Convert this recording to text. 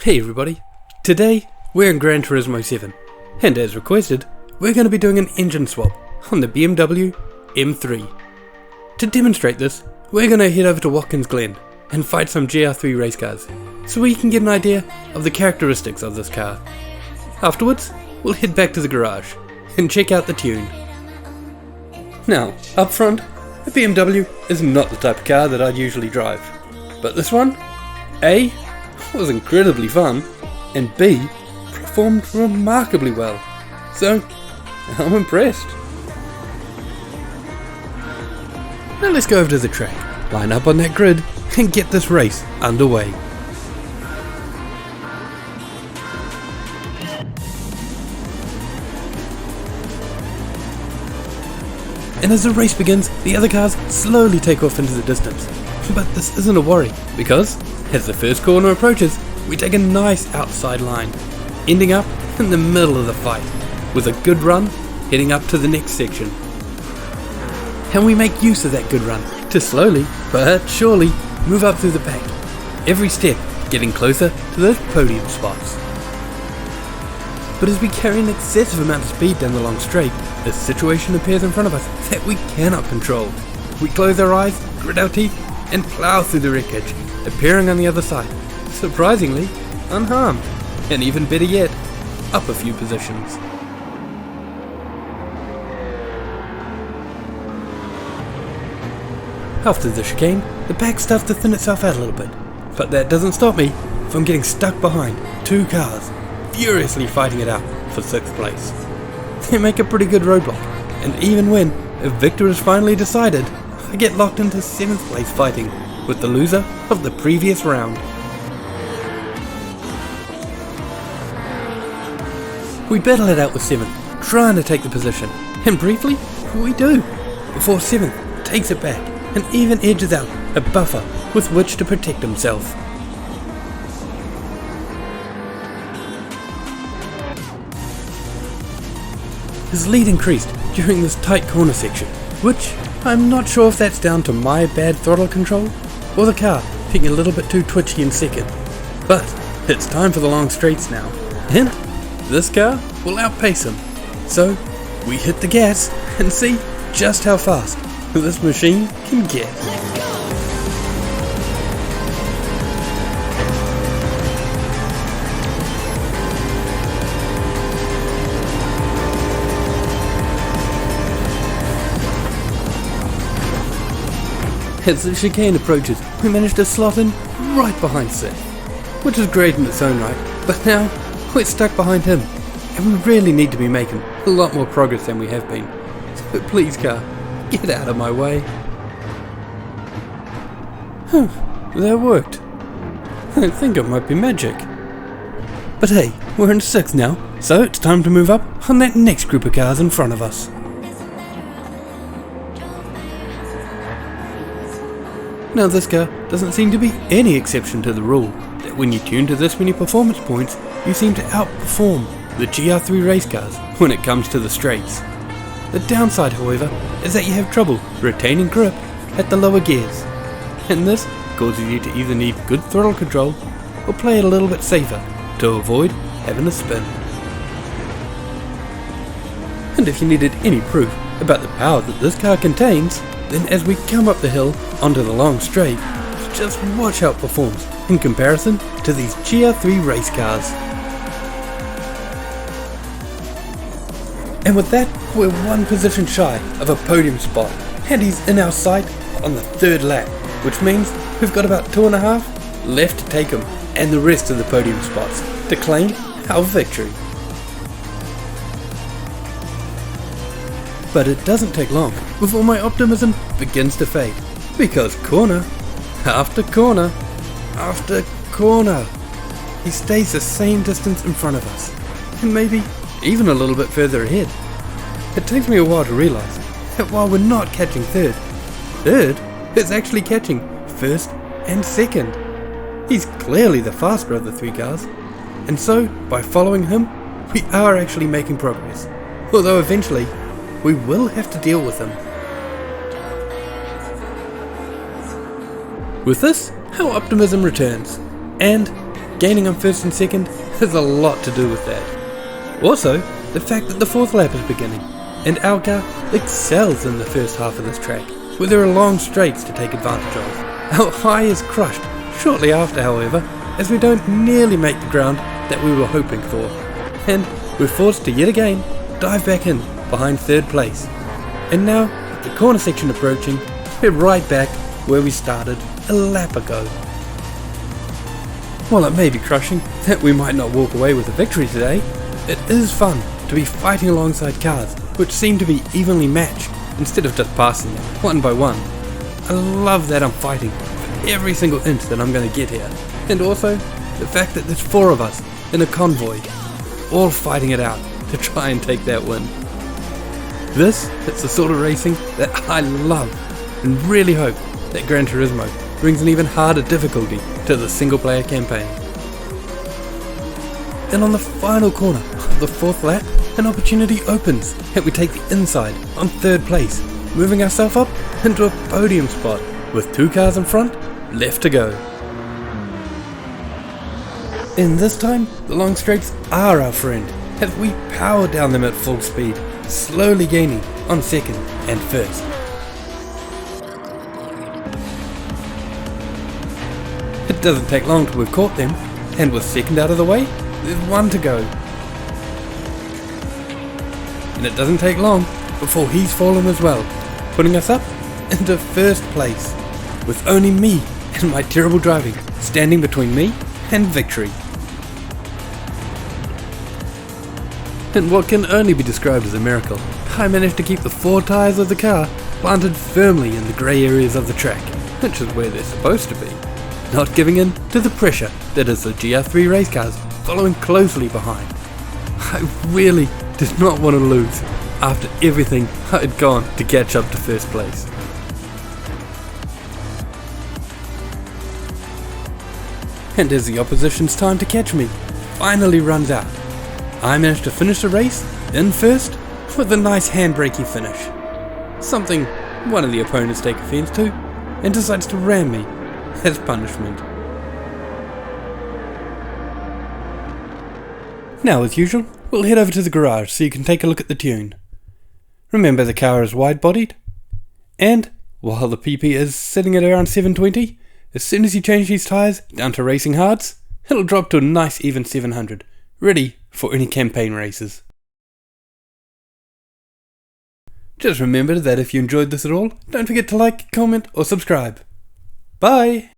Hey everybody, today we're in Gran Turismo 7, and as requested, we're going to be doing an engine swap on the BMW M3. To demonstrate this, we're going to head over to Watkins Glen and fight some GR3 race cars, so we can get an idea of the characteristics of this car. Afterwards, we'll head back to the garage and check out the tune. Now, up front, a BMW is not the type of car that I'd usually drive, but this one, A, was incredibly fun, and B, performed remarkably well, so I'm impressed. Now let's go over to the track, line up on that grid, and get this race underway. And as the race begins, the other cars slowly take off into the distance. But this isn't a worry, because as the first corner approaches, we take a nice outside line, ending up in the middle of the fight, with a good run heading up to the next section. And we make use of that good run to slowly, but surely, move up through the pack, every step getting closer to those podium spots. But as we carry an excessive amount of speed down the long straight, a situation appears in front of us that we cannot control. We close our eyes, grit our teeth, and plough through the wreckage, appearing on the other side, surprisingly unharmed, and even better yet, up a few positions. After the chicane, the pack starts to thin itself out a little bit, but that doesn't stop me from getting stuck behind two cars, furiously fighting it out for 6th place. They make a pretty good roadblock, and even when a victor is finally decided, I get locked into 7th place fighting with the loser of the previous round. We battle it out with 7th, trying to take the position, and briefly, we do, before 7th takes it back and even edges out a buffer with which to protect himself. His lead increased during this tight corner section, which I'm not sure if that's down to my bad throttle control or the car being a little bit too twitchy in second. But it's time for the long straights now, and this car will outpace him. So we hit the gas and see just how fast this machine can get. As the chicane approaches, we manage to slot in right behind Sid, which is great in its own right, but now we're stuck behind him, and we really need to be making a lot more progress than we have been. So please, car, get out of my way. That worked. I think it might be magic. But hey, we're in 6th now, so it's time to move up on that next group of cars in front of us. Now this car doesn't seem to be any exception to the rule, that when you tune to this many performance points, you seem to outperform the GR3 race cars when it comes to the straights. The downside, however, is that you have trouble retaining grip at the lower gears, and this causes you to either need good throttle control or play it a little bit safer to avoid having a spin. And if you needed any proof about the power that this car contains, then as we come up the hill onto the long straight, just watch how it performs in comparison to these GR3 race cars. And with that, we're one position shy of a podium spot, and he's in our sight on the 3rd lap, which means we've got about 2.5 left to take him and the rest of the podium spots to claim our victory. But it doesn't take long before my optimism begins to fade, because corner after corner after corner, he stays the same distance in front of us, and maybe even a little bit further ahead. It takes me a while to realise that while we're not catching 3rd is actually catching 1st and 2nd. He's clearly the faster of the 3 cars, and so by following him, we are actually making progress, although eventually we will have to deal with him. With this, our optimism returns, And gaining on first and second has a lot to do with that. Also, the fact that the fourth lap is beginning, and our car excels in the first half of this track, where there are long straights to take advantage of. Our high is crushed shortly after, however, as we don't nearly make the ground that we were hoping for, and we're forced to yet again dive back in behind third place. And now, with the corner section approaching, we're right back where we started a lap ago. While it may be crushing that we might not walk away with a victory today, it is fun to be fighting alongside cars which seem to be evenly matched instead of just passing them one by one. I love that I'm fighting for every single inch that I'm going to get here, and also the fact that there's 4 of us in a convoy, all fighting it out to try and take that win. This is the sort of racing that I love, and really hope that Gran Turismo brings an even harder difficulty to the single player campaign. And on the final corner of the 4th lap, an opportunity opens and we take the inside on 3rd place, moving ourselves up into a podium spot with 2 cars in front, left to go. And this time, the long straights are our friend, as we power down them at full speed, slowly gaining on 2nd and 1st. It doesn't take long till we've caught them, and with 2nd out of the way, there's 1 to go. And it doesn't take long before he's fallen as well, putting us up into 1st place, with only me and my terrible driving standing between me and victory. In what can only be described as a miracle, I managed to keep the 4 tyres of the car planted firmly in the grey areas of the track, which is where they're supposed to be, not giving in to the pressure that is the GR3 race cars following closely behind. I really did not want to lose after everything I had gone to catch up to 1st place. And as the opposition's time to catch me finally runs out, I managed to finish the race in 1st with a nice handbrakey finish. Something one of the opponents take offense to and decides to ram me as punishment. Now, as usual, we'll head over to the garage so you can take a look at the tune. Remember, the car is wide-bodied, and while the PP is sitting at around 720, as soon as you change these tyres down to racing hards, it'll drop to a nice even 700, ready for any campaign races. Just remember that if you enjoyed this at all, don't forget to like, comment or subscribe. Bye!